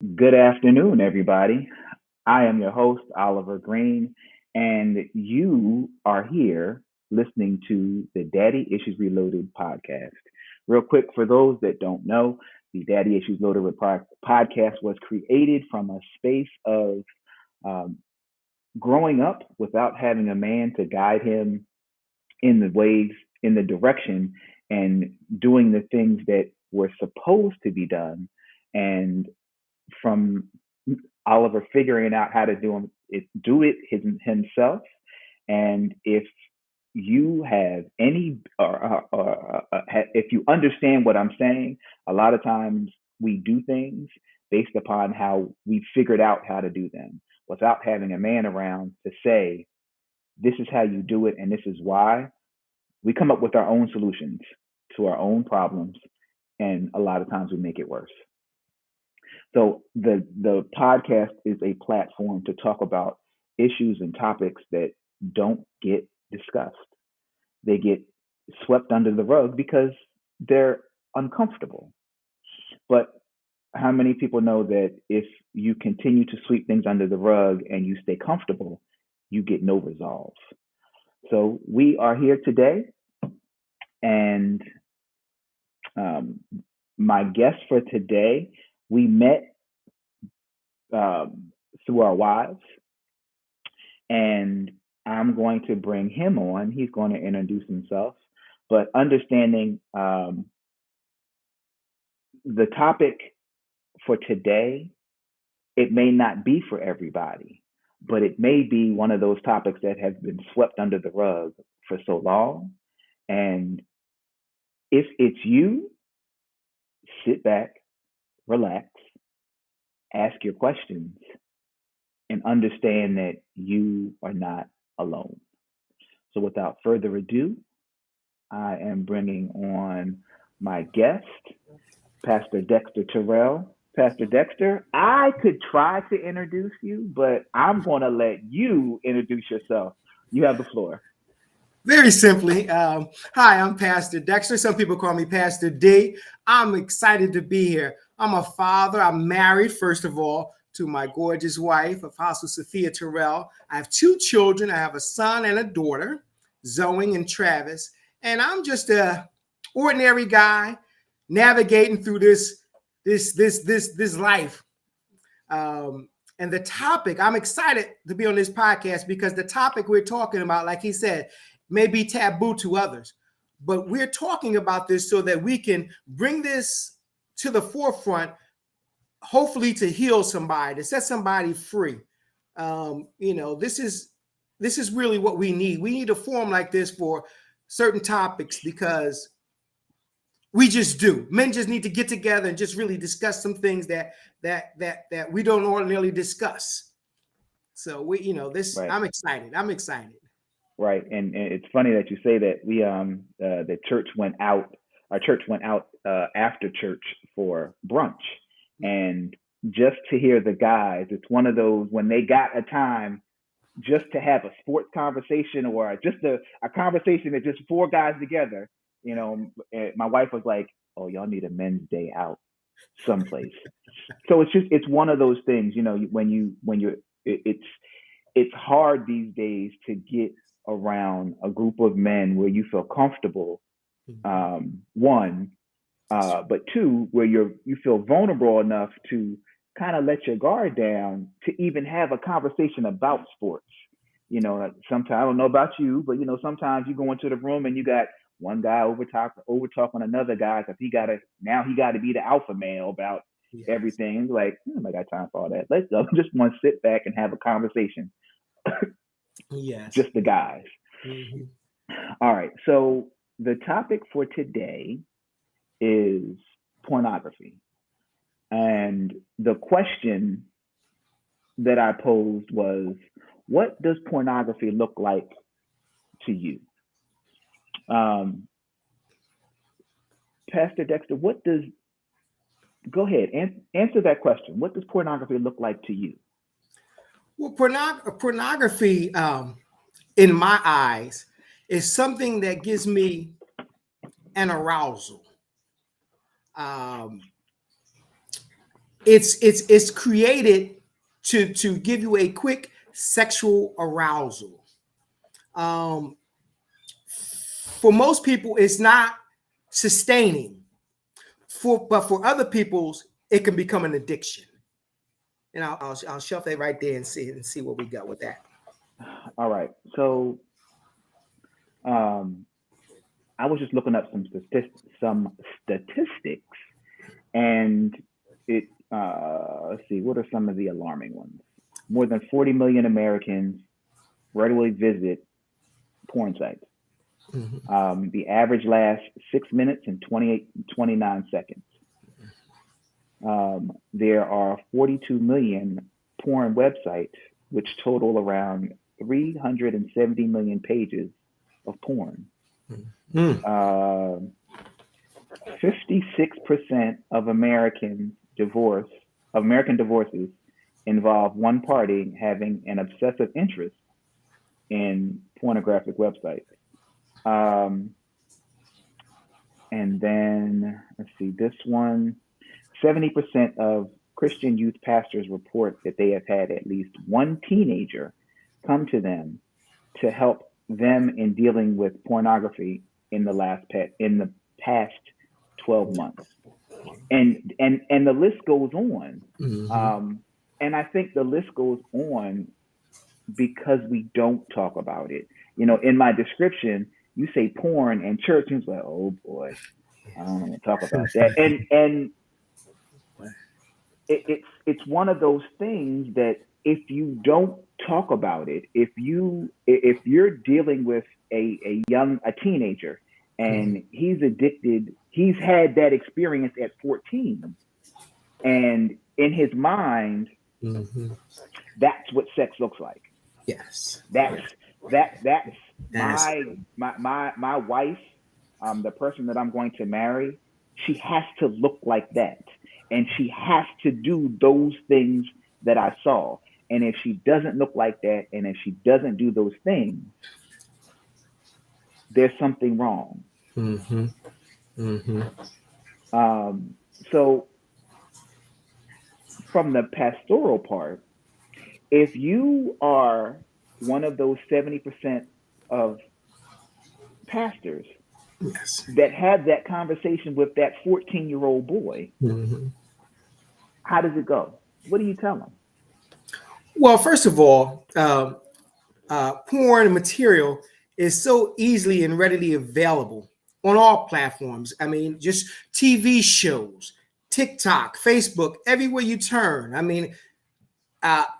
Good afternoon, everybody. I am your host, Oliver Green, and you are here listening to the Daddy Issues Reloaded podcast. Real quick, for those that don't know, the Daddy Issues Loaded podcast was created from a space of um, growing up without having a man to guide him in the ways, in the direction, and doing the things that were supposed to be done. And from Oliver figuring out how to himself. And if you have any, if you understand what I'm saying, a lot of times we do things based upon how we figured out how to do them without having a man around to say, this is how you do it and this is why. We come up with our own solutions to our own problems, and a lot of times we make it worse. So the podcast is a platform to talk about issues and topics that don't get discussed. They get swept under the rug because they're uncomfortable. But how many people know that if you continue to sweep things under the rug and you stay comfortable, you get no resolve? So we are here today, and um, my guest for today, we met through our wives, and I'm going to bring him on. He's going to introduce himself, but understanding the topic for today, it may not be for everybody, but it may be one of those topics that has been swept under the rug for so long. And if it's you, sit back, relax, ask your questions, and understand that you are not alone. So without further ado, I am bringing on my guest, Pastor Dexter Terrell. Pastor Dexter, I could try to introduce you, but I'm going to let you introduce yourself. You have the floor. Very simply, hi, I'm Pastor Dexter. Some people call me Pastor D. I'm excited to be here. I'm a father. I'm married, first of all, to my gorgeous wife, Apostle Sophia Tyrell. I have two children. I have a son and a daughter, Zoe and Travis. And I'm just a ordinary guy navigating through this life. And the topic, I'm excited to be on this podcast because the topic we're talking about, like he said, may be taboo to others. But we're talking about this so that we can bring this to the forefront, hopefully to heal somebody, to set somebody free. This is really what we need. We need a forum like this for certain topics because we just do. Men just need to get together and just really discuss some things that we don't ordinarily discuss. So Right. I'm excited. I'm excited. Right. And it's funny that you say that. The church went out, our church went out after church for brunch. And just to hear the guys, it's one of those when they got a time just to have a sports conversation or just a conversation that just four guys together, my wife was like, oh, y'all need a men's day out someplace. So it's one of those things, it's hard these days to get around a group of men where you feel comfortable. One, but two, where you feel vulnerable enough to kind of let your guard down to even have a conversation about sports. Sometimes I don't know about you, but sometimes you go into the room and you got one guy over talk on another guy because he got to be the alpha male about everything. It's like, I got time for all that. Let's just want to sit back and have a conversation. Yes. Just the guys. Mm-hmm. All right. So the topic for today is pornography. And the question that I posed was, what does pornography look like to you? Pastor Dexter, go ahead and answer that question. What does pornography look like to you? Well, pornography, in my eyes, is something that gives me an arousal. it's created to give you a quick sexual arousal. Um, for most people, it's not sustaining. But for other people's, it can become an addiction. And I'll shelf that right there and see what we got with that. All right. So um, I was just looking up some statistics, and let's see, what are some of the alarming ones? More than 40 million Americans regularly visit porn sites. Mm-hmm. The average lasts 6 minutes and 29 seconds. There are 42 million porn websites, which total around 370 million pages of porn. Mm. 56% of American divorces involve one party having an obsessive interest in pornographic websites. Um, and then let's see, this one, 70% of Christian youth pastors report that they have had at least one teenager come to them to help them in dealing with pornography in the past 12 months. And the list goes on. Mm-hmm. And I think the list goes on because we don't talk about it. You know, in my description, you say porn and church, and it's like, oh boy, I don't want to talk about that. And it's one of those things that if you don't talk about it, if you're dealing with a teenager and he's addicted, he's had that experience at 14, and in his mind, Mm-hmm. that's what sex looks like. Yes. That's that's Yes. my wife, the person that I'm going to marry. She has to look like that, and she has to do those things that I saw. And if she doesn't look like that, and if she doesn't do those things, there's something wrong. Mm-hmm. Mm-hmm. Um, so from the pastoral part, if you are one of those 70% of pastors Yes. that had that conversation with that 14-year-old boy, Mm-hmm. how does it go? What do you tell him? Well, first of all, porn material is so easily and readily available on all platforms. I mean, just TV shows, TikTok, Facebook, everywhere you turn. I mean,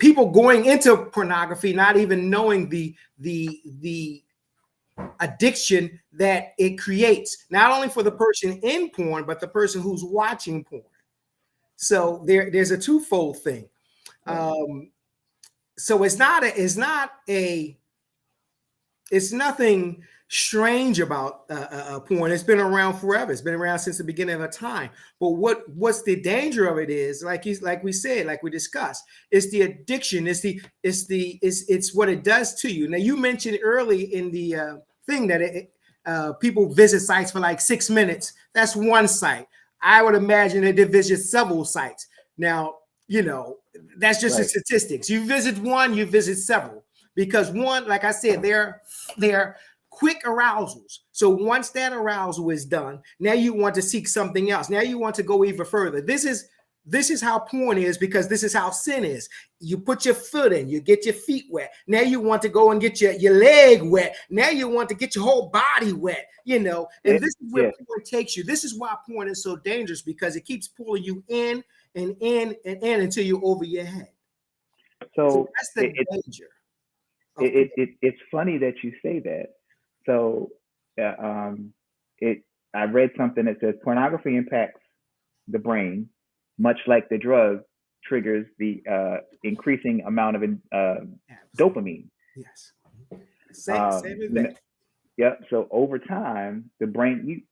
people going into pornography not even knowing the addiction that it creates, not only for the person in porn, but the person who's watching porn. So there's a twofold thing. Right. So it's nothing strange about porn. It's been around forever. It's been around since the beginning of time. But what's the danger of it is, like we said, like we discussed, it's the addiction. It's what it does to you. Now, you mentioned early in the thing that people visit sites for like 6 minutes. That's one site. I would imagine that they visit several sites. Now, that's just the Right. statistics. You visit one, you visit several. Because one, like I said, they're quick arousals. So once that arousal is done, now you want to seek something else. Now you want to go even further. This is how porn is, because this is how sin is. You put your foot in, you get your feet wet. Now you want to go and get your leg wet. Now you want to get your whole body wet, and this is where porn takes you. This is why porn is so dangerous, because it keeps pulling you in and in and in until you're over your head. So So that's the danger. it's funny that you say that. So uh, um, it I read something that says pornography impacts the brain, much like the drug triggers the increasing amount of dopamine. Yes. Same effect. Yeah. So over time, the brain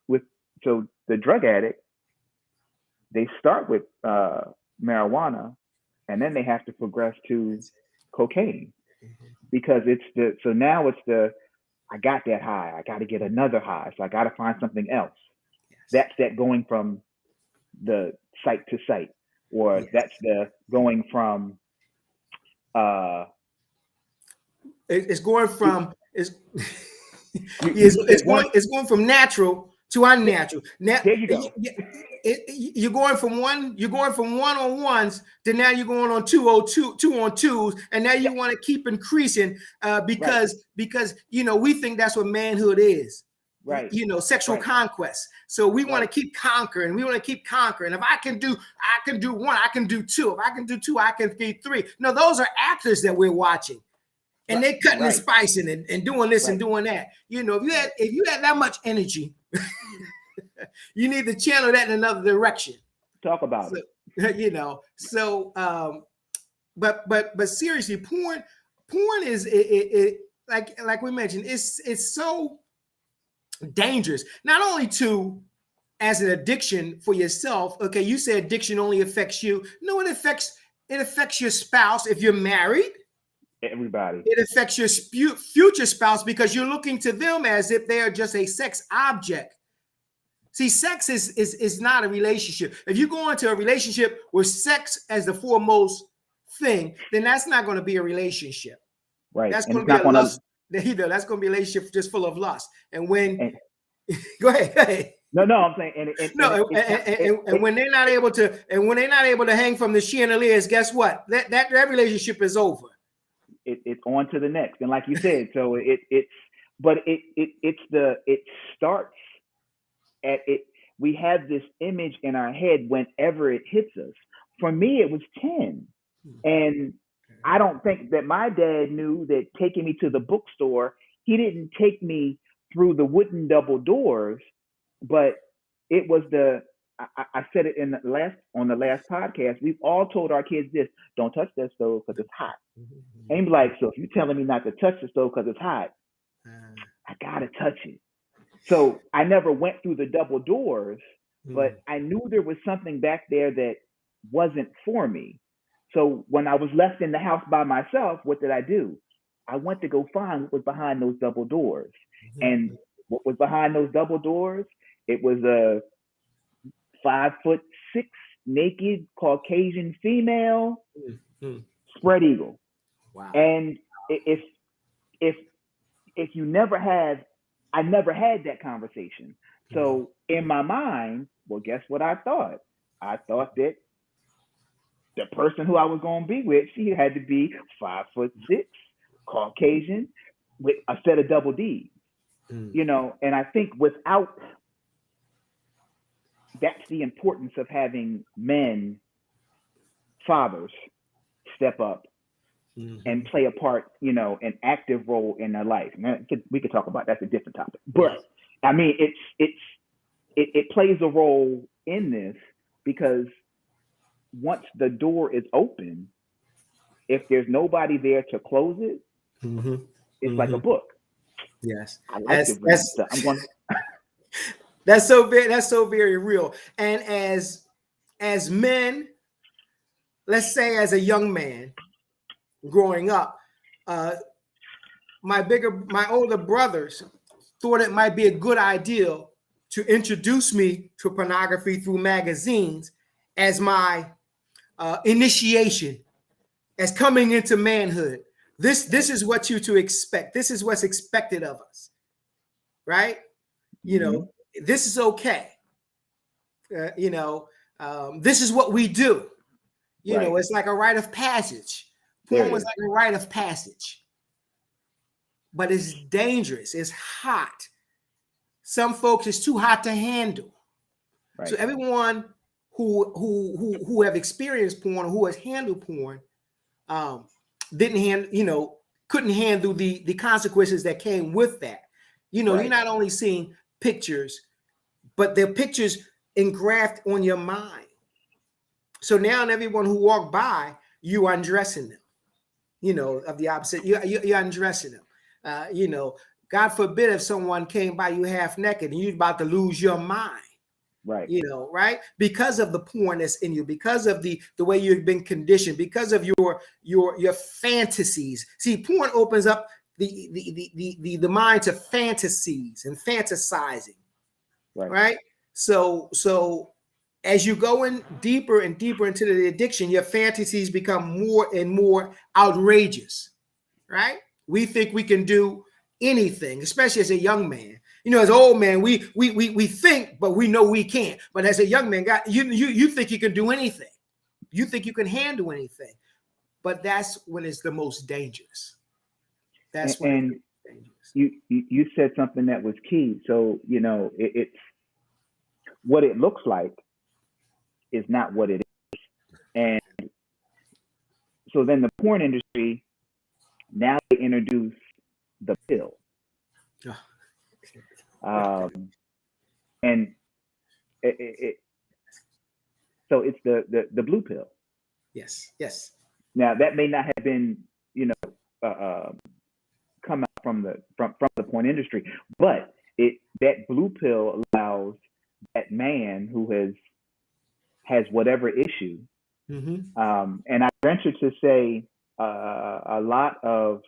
so the drug addict, they start with marijuana, and then they have to progress to cocaine, because now it's the I got that high, I got to get another high, so I got to find something else. Yes. That's that going from the site to site. or Yes. that's the going from uh It's going you from it's you it's going from natural to unnatural. Now there you go. you're going from one-on-ones to now you're going on 2-on-2s, and now you Yeah, want to keep increasing right, because we think that's what manhood is. right. That's Sexual right, conquest. So we want to right, keep conquering. We want to keep conquering. If I can do one, I can do two. If I can do two, I can do three. No, those are actors that we're watching. And right, they're cutting and right, spicing and doing this and right, doing that. right. If you had that much energy, you need to channel that in another direction. Talk about So, it. but seriously, porn is like we mentioned, it's so dangerous. Not only to as an addiction for yourself. Okay, you said addiction only affects you. No, it affects your spouse if you're married. Everybody. It affects your future spouse because you're looking to them as if they are just a sex object. See, sex is not a relationship. If you go into a relationship with sex as the foremost thing, then that's not going to be a relationship. Right. That's And going it's to be not a gonna lust. That's going to be a relationship just full of lust. And when and go ahead. no, I'm saying No, and when they're not able to hang from the chandeliers, guess what? That relationship is over. it's on to the next. And like you said, so it starts at it. We have this image in our head whenever it hits us. For me, it was 10. And I don't think that my dad knew that taking me to the bookstore, he didn't take me through the wooden double doors, but it was I said it on the last podcast. We've all told our kids this: don't touch that stove because it's hot. And like, so if you're telling me not to touch the stove because it's hot, I gotta touch it. So I never went through the double doors, but I knew there was something back there that wasn't for me. So when I was left in the house by myself, what did I do? I went to go find what was behind those double doors. And what was behind those double doors? It was a 5'6" naked Caucasian female spread eagle. Wow. And if if if you never have, I never had that conversation. So in my mind, well, guess what I thought? I thought that the person who I was going to be with, she had to be 5'6", Caucasian, with a set of double D's. And I think without, that's the importance of having men, fathers, step up and play a part, an active role in their life. Now, we could talk about that's a different topic, but I mean, it plays a role in this because once the door is open, if there's nobody there to close it, it's like a book. Yes, I like to read stuff. I'm going. That's so very real. And as men, let's say as a young man growing up, my older brothers thought it might be a good idea to introduce me to pornography through magazines as my initiation, as coming into manhood. This is what you to expect. This is what's expected of us, right? This is okay. This is what we do. It's like a rite of passage. Porn was like a rite of passage. But it's dangerous. It's hot. Some folks, it's too hot to handle. Right. So everyone who have experienced porn or who has handled porn couldn't handle the consequences that came with that. You're not only seeing pictures, but they're pictures engraft on your mind. So now everyone who walked by, you are undressing them, of the opposite. You're undressing them. God forbid if someone came by you half naked and you're about to lose your mind. Right. Right? Because of the porn that's in you, because of the way you've been conditioned, because of your fantasies. See, porn opens up the mind to fantasies and fantasizing. Right. So as you go in deeper and deeper into the addiction, your fantasies become more and more outrageous, right? We think we can do anything, especially as a young man. You know, as an old man, we think, but we know we can't. But as a young man, God, you think you can do anything. You think you can handle anything. But that's when it's the most dangerous. That's when And it's dangerous. you said something that was key. So it's what it looks like is not what it is. And so then the porn industry, now they introduce the pill. And so it's the blue pill. Yes, yes. Now that may not have been, come out from the porn industry, but that blue pill allows that man who has whatever issue, and I venture to say a lot of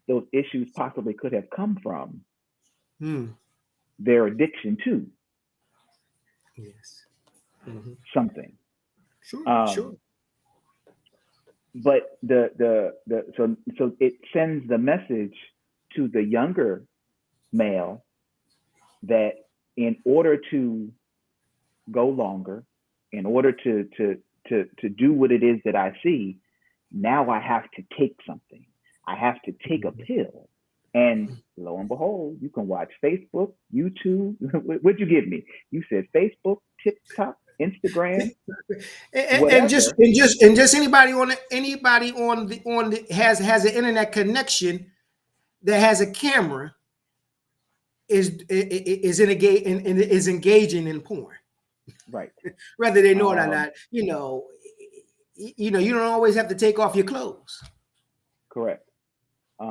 those issues possibly could have come from their addiction to something. Sure. But so it sends the message to the younger male that in order to go longer, in order to do what it is that I see, now I have to take something. I have to take a pill. And lo and behold, you can watch Facebook, YouTube. What'd you give me? You said Facebook, TikTok, Instagram, and just anybody on the has an internet connection that has a camera is engaging in porn. Right. Whether they know it or not, you don't always have to take off your clothes. Correct. A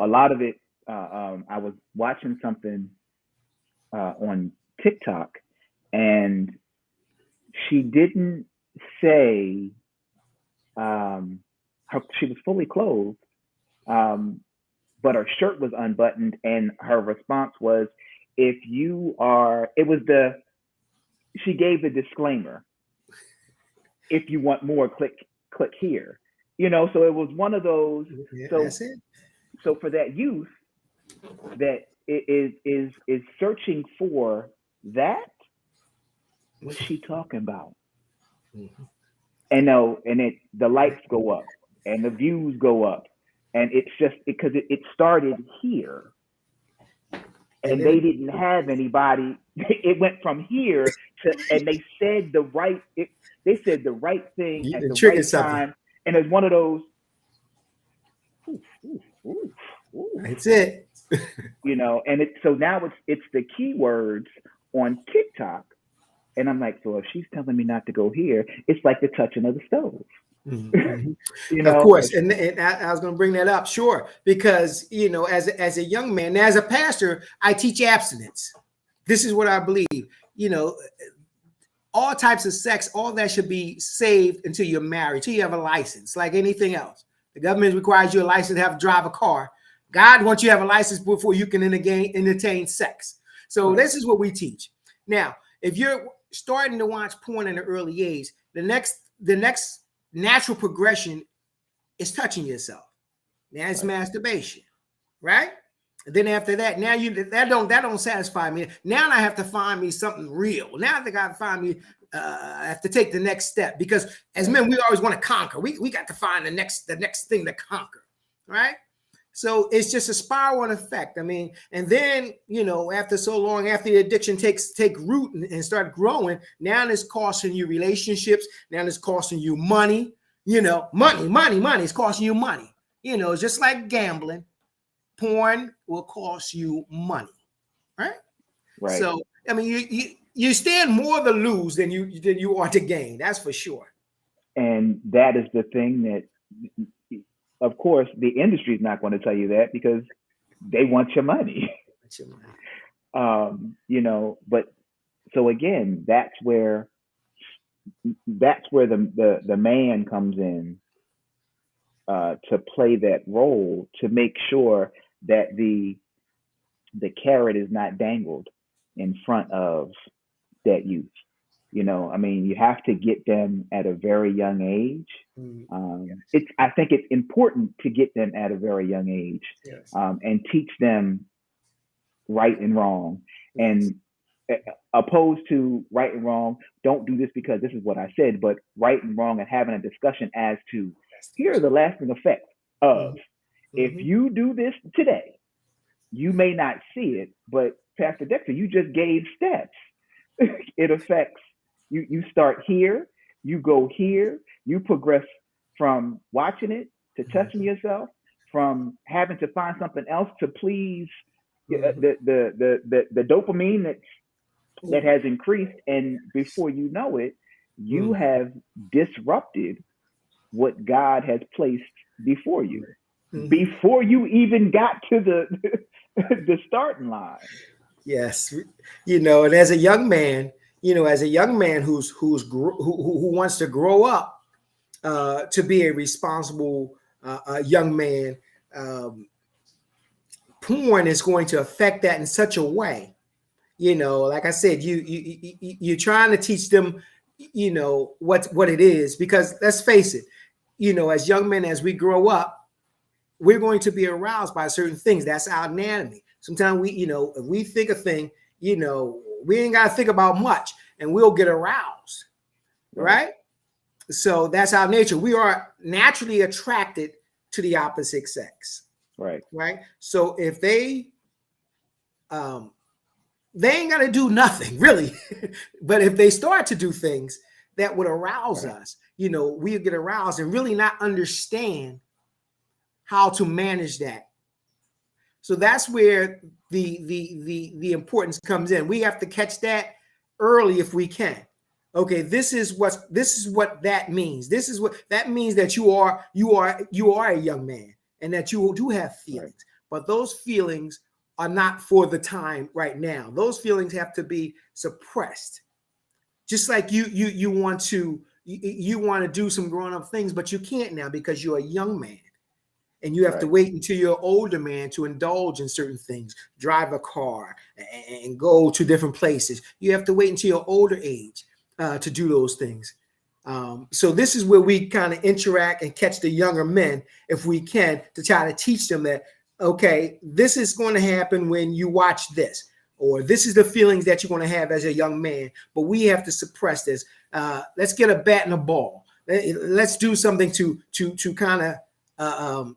lot of it. I was watching something on TikTok, and she didn't say she was fully clothed, but her shirt was unbuttoned, and her response was, "If you are," she gave the disclaimer. If you want more, click here. So it was one of those. Yeah, so that's it. So for that youth that is searching for that, what's she talking about? And the likes go up and the views go up, and it's just because it started here, and they didn't have anybody. It went from here and they said the right thing at the right time, and it's one of those. That's it. And so now it's the keywords on TikTok, and I'm like, so if she's telling me not to go here, it's like the touching of the stove. Of course, and I was going to bring that up, sure, because as a young man, as a pastor, I teach abstinence. This is what I believe. All types of sex, all that should be saved until you're married, till you have a license, like anything else. The government requires you a license to drive a car. God wants you to have a license before you can entertain sex. So this is what we teach. Now, if you're starting to watch porn in an early age, the next natural progression is touching yourself. Now it's masturbation, right? And then after that, now that don't satisfy me. Now I have to find me something real. Now I got to find me. I have to take the next step, because as men, we always want to conquer. We got to find the next thing to conquer, right? So it's just a spiral effect. I mean, and then after so long, after the addiction take root and start growing, now it's costing you relationships. Now it's costing you money. Money. It's costing you money. It's just like gambling. Porn will cost you money, right? Right. So I mean, you stand more to lose than you are to gain. That's for sure. And that is the thing that, of course, the industry is not going to tell you that, because they want your money. But so again, that's where the man comes in to play that role, to make sure that the carrot is not dangled in front of that youth. I mean, you have to get them at a very young age. Yes. I think it's important to get them at a very young age, Yes. and teach them right and wrong, Yes. and opposed to right and wrong. Don't do this because this is what I said, but right and wrong, and having a discussion as to That's here are the lasting effects of mm-hmm. if Mm-hmm. you do this today. You may not see it, but Pastor Dexter, you just gave steps. It affects you. You start here, you go here, you progress from watching it to touching yourself, from having to find something else to please Mm-hmm. the dopamine that Mm-hmm. has increased, and before you know it, you have disrupted what God has placed before you Mm-hmm. before you even got to the the starting line. Yes, and as a young man, who wants to grow up to be a responsible young man, um, porn is going to affect that in such a way. Like I said, you're trying to teach them, what it is, because let's face it, as young men, as we grow up, we're going to be aroused by certain things. That's our anatomy. Sometimes if we think a thing, we ain't got to think about much, and we'll get aroused, Right, right? So that's our nature. We are naturally attracted to the opposite sex, right, right? So if um, they ain't got to do nothing really, but if they start to do things that would arouse right, us, we get aroused and really not understand how to manage that. So that's where the importance comes in. We have to catch that early if we can. Okay, this is what that means. This is what that means, that you are a young man, and that you do have right, feelings. But those feelings are not for the time right now. Those feelings have to be suppressed. Just like you want to do some grown up things, but you can't now because you're a young man. And you have to right, wait until you're an older man to indulge in certain things, drive a car and go to different places. You have to wait until your older age to do those things. So this is where we kind of interact and catch the younger men, if we can, to try to teach them that, okay, this is going to happen when you watch this, or this is the feelings that you're going to have as a young man, but we have to suppress this. Let's get a bat and a ball. Let's do something to kind of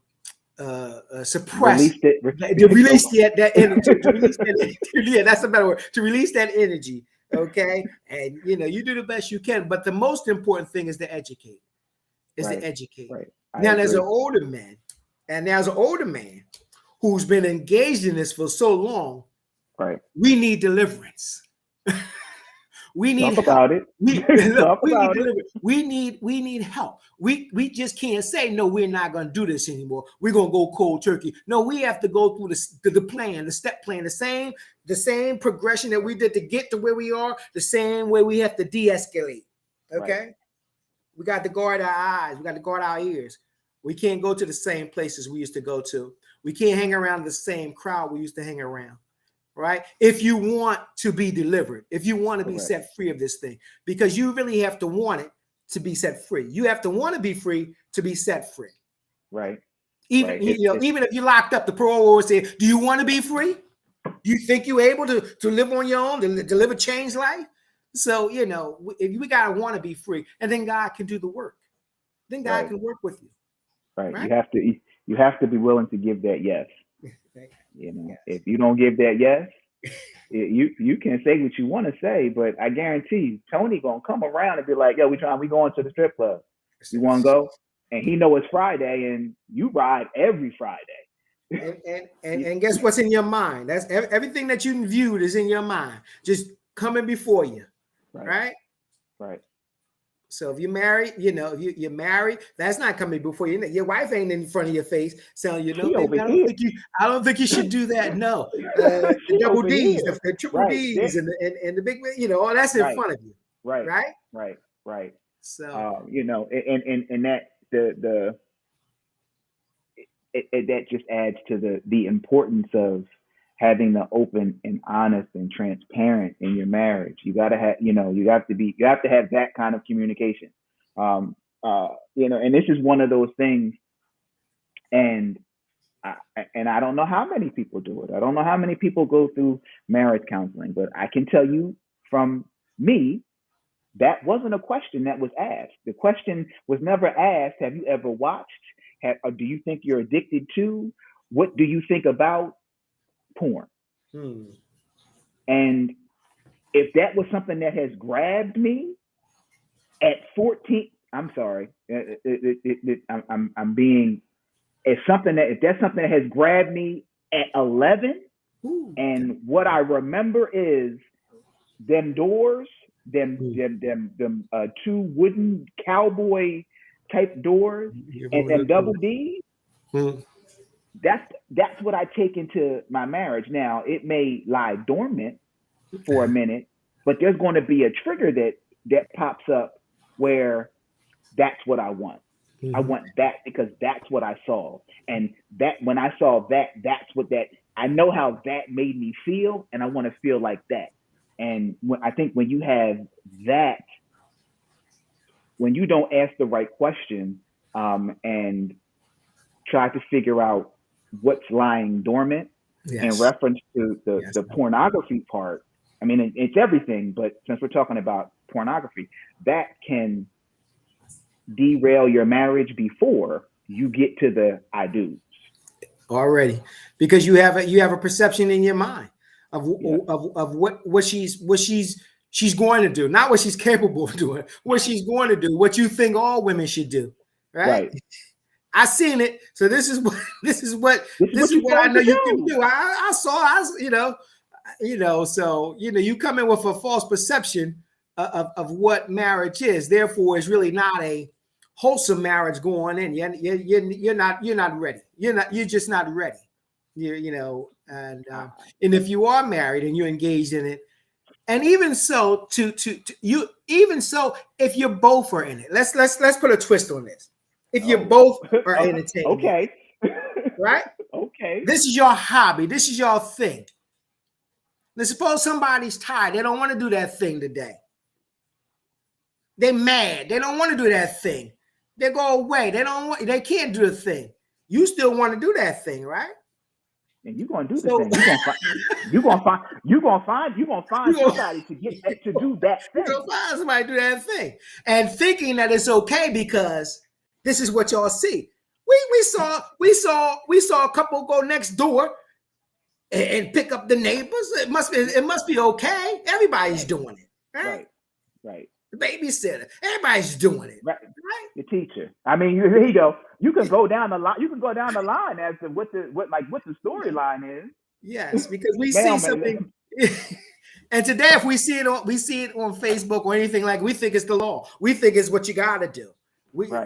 suppress, release it. to release that energy, to release that. Yeah, that's a better word. To release that energy. Okay, and you do the best you can, but the most important thing is to educate. Is to Right, educate. right. I Now, there's an agree. older man, and there's an older man who's been engaged in this for so long. Right. We need deliverance. We need Talk help. about it. Look, Talk we need about it. deliverance. We need help. We just can't say no. We're not going to do this anymore. We're going to go cold turkey. No, we have to go through the plan, the step plan, the same progression that we did to get to where we are. The same way we have to de-escalate. Right, Okay, we got to guard our eyes. We got to guard our ears. We can't go to the same places we used to go to. We can't hang around the same crowd we used to hang around. Right? If you want to be delivered, if you want to be correct. set free of this thing, because you really have to want it to be set free. You have to want to be free to be set free. Right, Even right. It's even if you're locked up, the parole will say, "Do you want to be free? Do you think you're able to live on your own, to live a changed life?" So if we gotta want to be free, and then God can do the work. Then God right, can work with you, right. right? You have to be willing to give that yes. If Yes. you don't give that yes, you can say what you want to say, but I guarantee you, Tony gonna come around and be like, "Yo, we going to the strip club. You want to go?" And he know it's Friday, and you ride every Friday. And guess what's in your mind? That's everything that you viewed is in your mind, just coming before you, Right, right? right. So if you're married, if you're married, that's not coming before you. Your wife ain't in front of your face telling you, "No, She over baby, here. I don't think you should do that." No, the She double over D's, here. the triple Right. D's, and the big, all that's in Right. front of you, Right. right? Right. Right. So And that that just adds to the importance of having the open and honest and transparent in your marriage. You gotta have, you have to have that kind of communication. And this is one of those things, and I don't know how many people do it. I don't know how many people go through marriage counseling, but I can tell you from me, that wasn't a question that was asked. The question was never asked, have you ever watched? Or do you think you're addicted to? What do you think about porn? And if that was something that has grabbed me at 14, I'm sorry, I'm being, if that's something that has grabbed me at 11, and what I remember is them doors, them two wooden cowboy type doors, and them double D's. That's what I take into my marriage. Now, it may lie dormant for a minute, but there's going to be a trigger that pops up where that's what I want. I want that because that's what I saw. And that when I saw that, I know how that made me feel, and I want to feel like that. And I think when you have that, when you don't ask the right question and try to figure out what's lying dormant in reference to the pornography part, I mean, it's everything, but since we're talking about pornography, that can derail your marriage before you get to the I do's. Already, because you have a perception in your mind of what she's going to do, not what she's capable of doing, what she's going to do, what you think all women should do, right? I seen it, so this is what I know you can do. I saw, so you come in with a false perception of what marriage is. Therefore, it's really not a wholesome marriage going in. You're not ready. You're just not ready. And if you are married and you're engaged in it, and even so, if you both are in it, let's put a twist on this. If you both are entertained, okay, right? Okay, this is your hobby. This is your thing. Now, suppose somebody's tired. They don't want to do that thing today. They're mad. They don't want to do that thing. They go away. They can't do the thing. You still want to do that thing, right? And you're gonna do the thing. You're gonna find somebody to get to do that thing. You're gonna find somebody to do that thing, and thinking that it's okay because this is what y'all see. We saw a couple go next door and pick up the neighbors. It must be okay. Everybody's doing it, right. The babysitter, everybody's doing it, right? The teacher. I mean, here you go. You can go down the line. You can go down the line as to what the storyline is. Yes, because we see something. And today, if we see it on Facebook or anything, like, we think it's the law. We think it's what you got to do. We were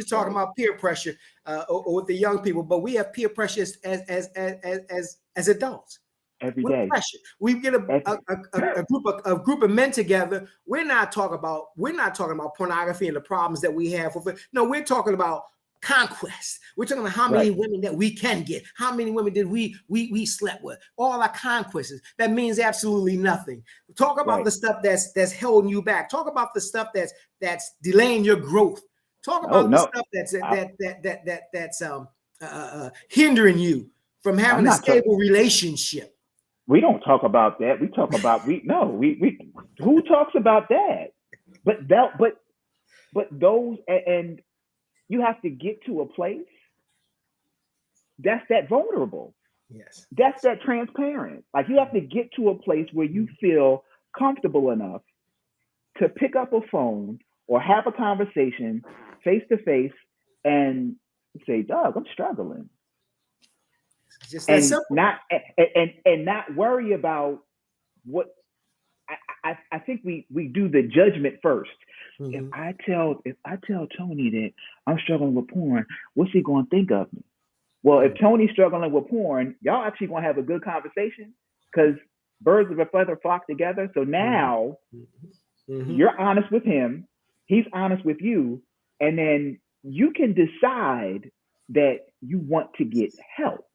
talking about peer pressure or with the young people, but we have peer pressure as adults. Every day. Pressure. We get a group of men together. We're not talking about pornography and the problems that we have with it. No, we're talking about conquest. We're talking about how many women that we can get. How many women did we slept with? All our conquests. That means absolutely nothing. Talk about the stuff that's holding you back. Talk about the stuff that's delaying your growth. Talk about the stuff that's hindering you from having a stable relationship. We don't talk about that. We talk about who talks about that? But those, and you have to get to a place that's that vulnerable. Yes. That's that transparent. Like, you have to get to a place where you feel comfortable enough to pick up a phone or have a conversation face to face and say, "Doug, I'm struggling." Just and not worry about what I think we do the judgment first. If I tell Tony that I'm struggling with porn, what's he gonna think of me? Well, if Tony's struggling with porn, y'all actually gonna have a good conversation, because birds of a feather flock together. So now you're honest with him, he's honest with you, and then you can decide that you want to get help.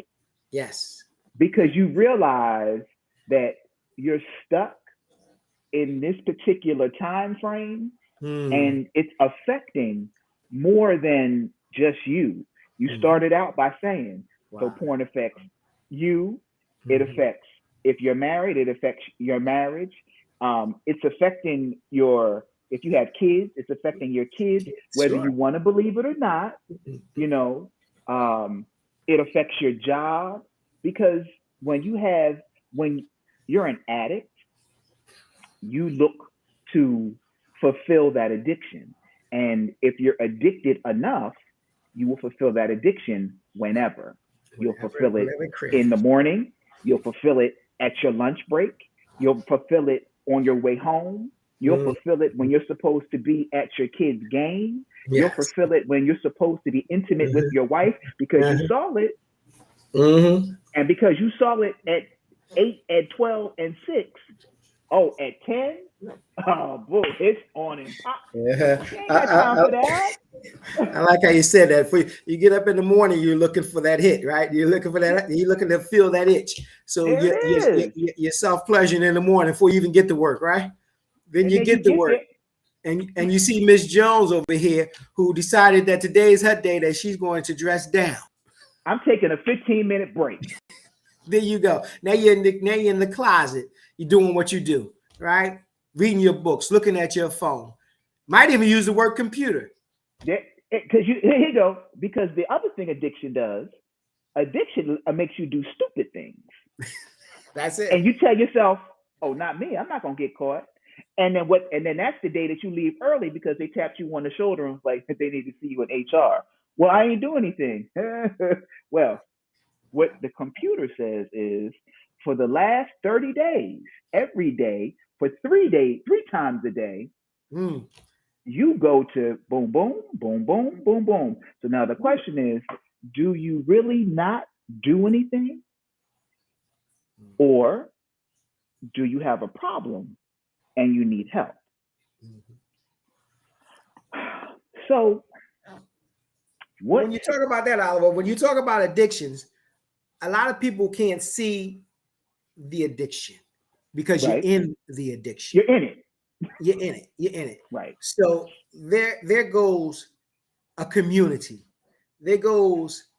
Yes. because you realize that you're stuck in this particular time frame, Mm. and it's affecting more than just you. You Mhm. started out by saying, so Wow. porn affects you, it Mhm. affects, if you're married, it affects your marriage. It's affecting your, if you have kids, it's affecting your kids, whether Sure. you want to believe it or not. You know, um, it affects your job, because when you have, when you're an addict, you look to fulfill that addiction. And if you're addicted enough, you will fulfill that addiction whenever. You'll fulfill it Whatever in the cringe. morning, you'll fulfill it at your lunch break, you'll fulfill it on your way home, you'll Mm. fulfill it when you're supposed to be at your kid's game, you'll Yes. fulfill it when you're supposed to be intimate with Mhm. your wife because you Uh-huh. saw it, Mhm. and because you saw it at 8, at 12, and 6. Oh, at 10? Oh, boy, it's on and pop. Yeah. You ain't I, got I, time for that. I like how you said that. For you get up in the morning, you're looking for that hit, right? You're looking for that. You're looking to feel that itch. So There it is. you're self pleasuring in the morning before you even get to work, right? Then And you then you get to get work, there. and you see Miss Jones over here who decided that today is her day that she's going to dress down. I'm taking a 15-minute break. There you go. Now you're in the closet. You're doing what you do, right? Reading your books, looking at your phone. Might even use the word computer. Because here you go. Because the other thing addiction does, addiction makes you do stupid things. That's And it. you tell yourself, oh, not me. I'm not going to get caught. And then what? And then that's the day that you leave early because they tapped you on the shoulder and was like, they need to see you in HR. Well, I ain't doing anything. Well, what the computer says is for the last 30 days, every day, for 3 days, 3 times a day, Mm. you go to boom, boom, boom, boom, boom, boom. So now the question is, do you really not do anything, or do you have a problem and you need help? So what? When you talk about that, Oliver, when you talk about addictions, a lot of people can't see the addiction because you're Right? in the addiction. You're in it. You're in it. You're in it. Right. So there goes a community. There goes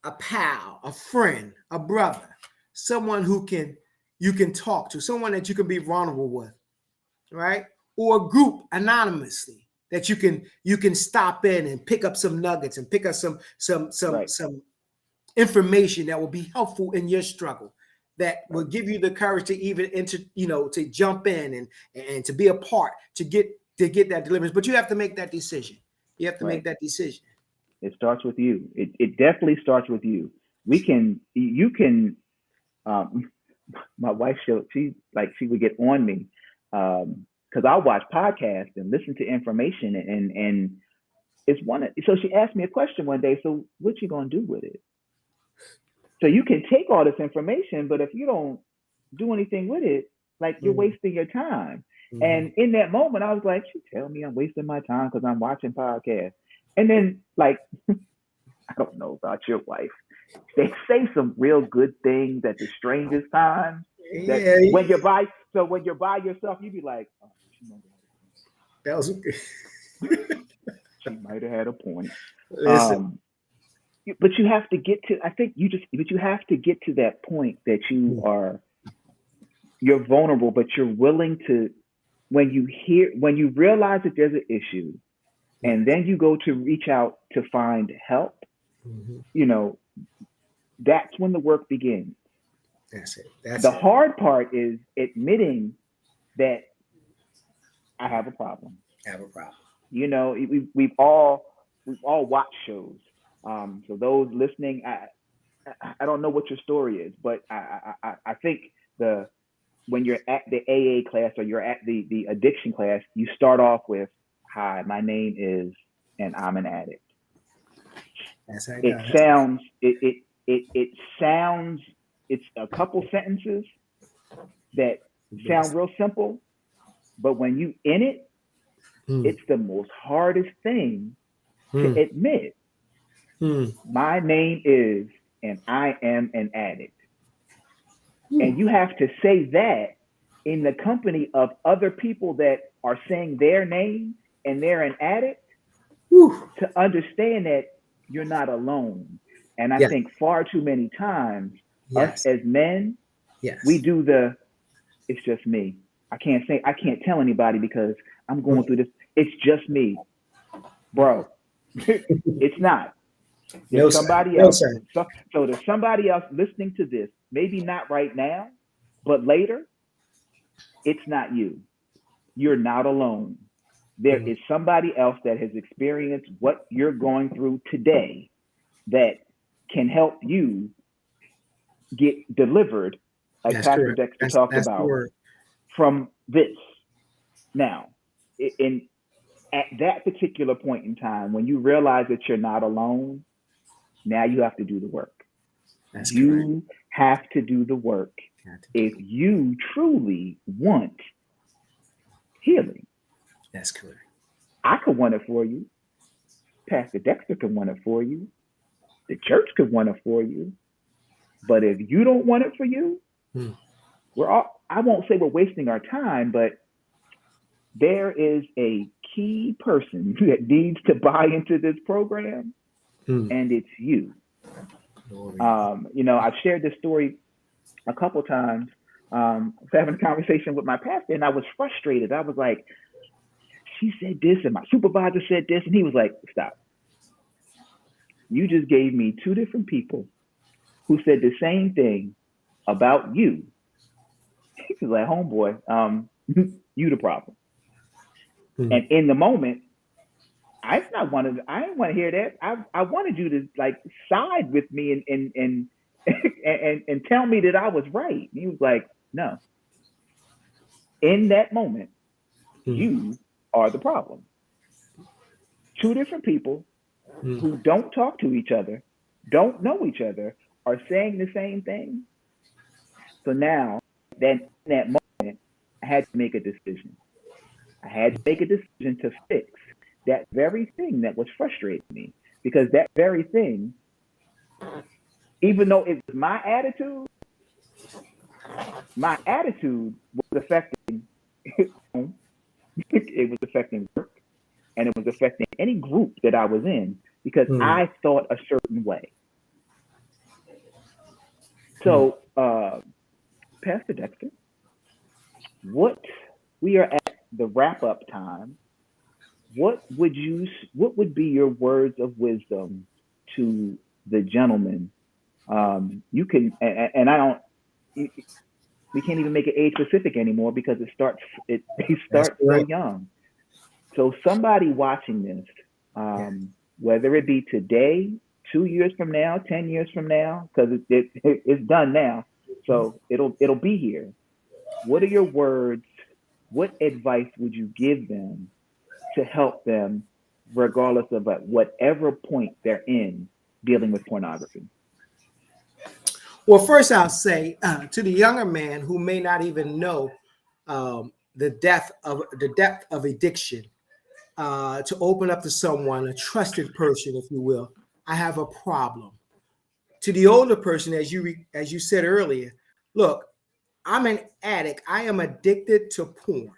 a pal, a friend, a brother, someone who can you can talk to, someone that you can be vulnerable with, right? Or a group anonymously that you can stop in and pick up some nuggets and pick up Right. some information that will be helpful in your struggle, that will Right. give you the courage to even to jump in and to be a part to get that deliverance. But you have to make that decision. You have to make Right. that decision. It starts with you. It definitely starts with you. You can, um, my wife, she would get on me, because I'll watch podcasts and listen to information, and it's so she asked me a question one day. So what you gonna do with it? So you can take all this information, but if you don't do anything with it, like, you're Mm-hmm. wasting your time. Mm-hmm. And in that moment, I was like, she tell me I'm wasting my time because I'm watching podcasts. And then, like, I don't know about your wife, they say some real good things at the strangest times. That Yeah, when you're by yourself, you be like, oh, she might that was she might have had a point. listen. Um, but you have to get to. I think but you have to get to that point that you're vulnerable, but you're willing to, when you realize that there's an issue, and Yes. then you go to reach out to find help. Mm-hmm. You know, that's when the work begins. That's it. That's The it. hard part is admitting that I have a problem. Have a problem. We've all watched shows. So those listening, I don't know what your story is, but I think the when you're at the AA class or you're at the addiction class, you start off with, "Hi, my name is, and I'm an addict." That's how it It goes. sounds it sounds, it's a couple sentences that sound real simple, but when you in it, Hmm. it's the most hardest thing to Hmm. admit. Hmm. My name is, and I am an addict. And you have to say that in the company of other people that are saying their name and they're an addict, Whew. to understand that you're not alone. And I Yes, think far too many times, us yes, as men, we yes. do it's just me. I can't tell anybody because I'm going Mm. through this. It's just me, bro. It's not. There's No, sir. somebody No, else. sir. So there's somebody else listening to this. Maybe not right now, but later. It's not you. You're not alone. There Mm. is somebody else that has experienced what you're going through today that can help you get delivered, like That's Pastor correct. Dexter talked That's the about, word. from this. Now, in at that particular point in time, when you realize that you're not alone, now you have to do the work. That's correct. You have to do the work Got to do if the work. you truly want healing. That's correct. I could want it for you. Pastor Dexter could want it for you. The church could want it for you. But if you don't want it for you, Mm. I won't say we're wasting our time, but there is a key person that needs to buy into this program, Mm. and it's you. Glory. I've shared this story a couple times. I was having a conversation with my pastor, and I was frustrated. I was like, she said this, and my supervisor said this, and he was like, stop. You just gave me two different people who said the same thing about you. He was like, homeboy, you the problem. Mm. And in the moment, I didn't want to hear that. I wanted you to like side with me and tell me that I was right. And he was like, no. In that moment, Mm. you are the problem. Two different people Mm. who don't talk to each other, don't know each other, are saying the same thing. So now, then in that moment, I had to make a decision. I had to make a decision to fix that very thing that was frustrating me. Because that very thing, even though it was my attitude was affecting home, it was affecting work, and it was affecting any group that I was in because Mm. I thought a certain way. Mm. So, Pastor Dexter, what we are at the wrap up time. What would be your words of wisdom to the gentleman? You can, and I don't. We can't even make it age specific anymore because they That's start so correct. young. So somebody watching this, Yeah. whether it be today, 2 years from now, 10 years from now, because it's done now, so it'll be here. What are your words? What advice would you give them to help them, regardless of whatever point they're in dealing with pornography? Well, first I'll say to the younger man who may not even know the depth of addiction, to open up to someone, a trusted person, if you will. I have a problem. To the older person, as you said earlier, look, I'm an addict. I am addicted to porn.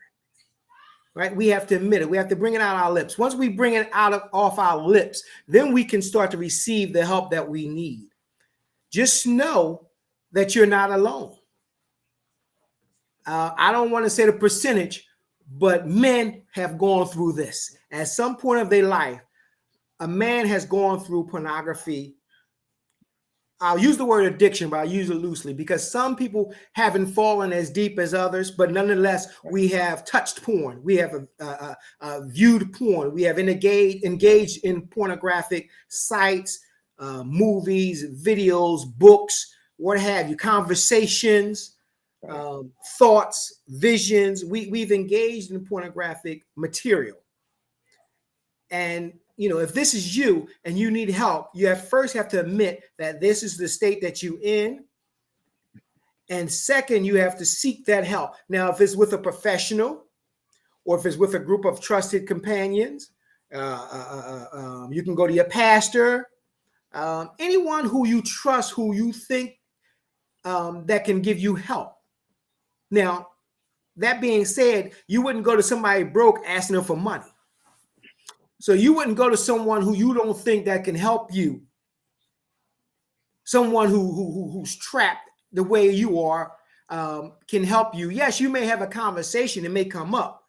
Right? We have to admit it. We have to bring it out our lips. Once we bring it off our lips, then we can start to receive the help that we need. Just know that you're not alone. I don't want to say the percentage, but men have gone through this. At some point of their life, a man has gone through pornography. I'll use the word addiction, but I'll use it loosely because some people haven't fallen as deep as others, but nonetheless, we have touched porn. We have viewed porn. We have engaged in pornographic sites, movies, videos, books, what have you, conversations, Right. thoughts, visions. We've engaged in pornographic material. And if this is you and you need help, you first have to admit that this is the state that you're in. And second, you have to seek that help. Now, if it's with a professional or if it's with a group of trusted companions, you can go to your pastor, anyone who you trust, who you think that can give you help. Now, that being said, you wouldn't go to somebody broke asking them for money. So you wouldn't go to someone who you don't think that can help you. Someone who's trapped the way you are can help you. Yes, you may have a conversation. It may come up.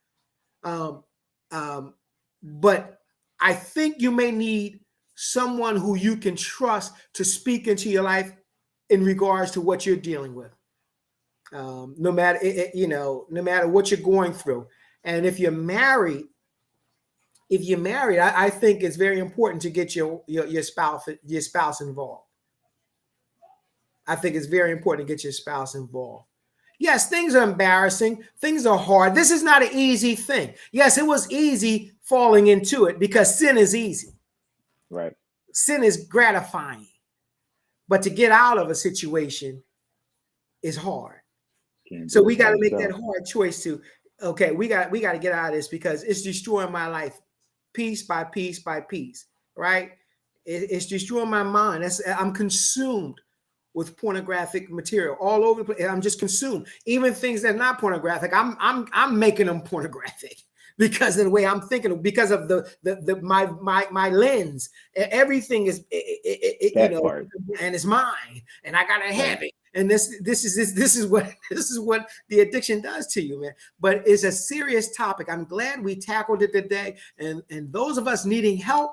But I think you may need someone who you can trust to speak into your life in regards to what you're dealing with. No matter no matter what you're going through. And if you're married, I think it's very important to get your spouse involved. I think it's very important to get your spouse involved. Yes, things are embarrassing. Things are hard. This is not an easy thing. Yes, it was easy falling into it because sin is easy. Right. Sin is gratifying. But to get out of a situation is hard. So we got to make that hard choice to, okay, we got to get out of this because it's destroying my life piece by piece by piece, right? It's destroying my mind. I'm consumed with pornographic material all over the place. I'm just consumed. Even things that are not pornographic, I'm making them pornographic because of the way I'm thinking, because of my lens. Everything is part. and it's mine, and I gotta have it. And this is what the addiction does to you, man. But it's a serious topic. I'm glad we tackled it today. And those of us needing help,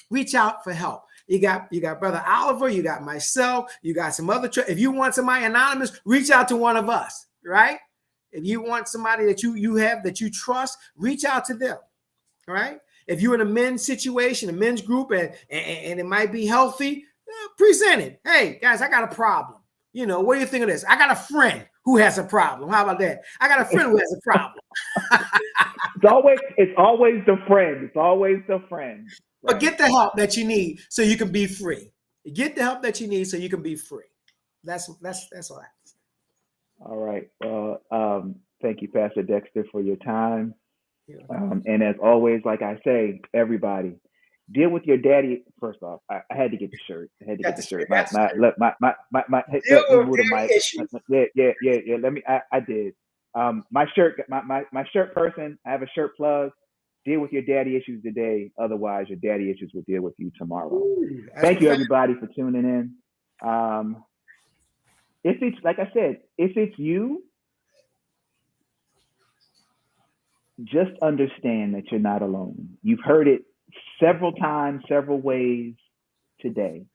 reach out for help. You got Brother Oliver, you got myself, you got some other. If you want somebody anonymous, reach out to one of us, right? If you want somebody that you have that you trust, reach out to them, all right? If you're in a men's situation, a men's group, and it might be healthy, present it. Hey, guys, I got a problem. What do you think of this? I got a friend who has a problem. How about that? I got a friend who has a problem. It's always the friend. It's always the friend. Right? But get the help that you need so you can be free. Get the help that you need so you can be free. That's all I have to say. All right. Well, thank you, Pastor Dexter, for your time. And as always, like I say, everybody, deal with your daddy. First off, I had to get the shirt. I had to get the shirt. My yeah. Let me. I did. My shirt. My shirt person. I have a shirt plug. Deal with your daddy issues today. Otherwise, your daddy issues will deal with you tomorrow. Ooh, thank you, everybody, for tuning in. If it's like I said, if it's you, just understand that you're not alone. You've heard it several times, several ways today.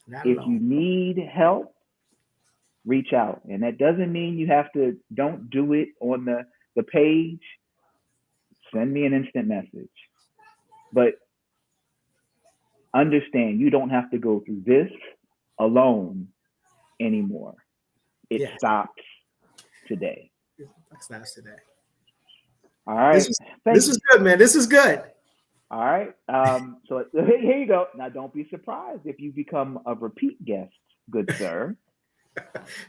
If you need help, reach out. And that doesn't mean you have to, don't do it on the page. Send me an instant message. But understand you don't have to go through this alone anymore. It stops today. It stops today. All right. This is good, man. This is good. All right. So here you go. Now, don't be surprised if you become a repeat guest, good sir.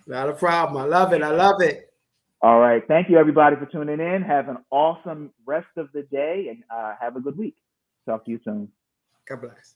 Not a problem. I love it. I love it. All right. Thank you, everybody, for tuning in. Have an awesome rest of the day and have a good week. Talk to you soon. God bless.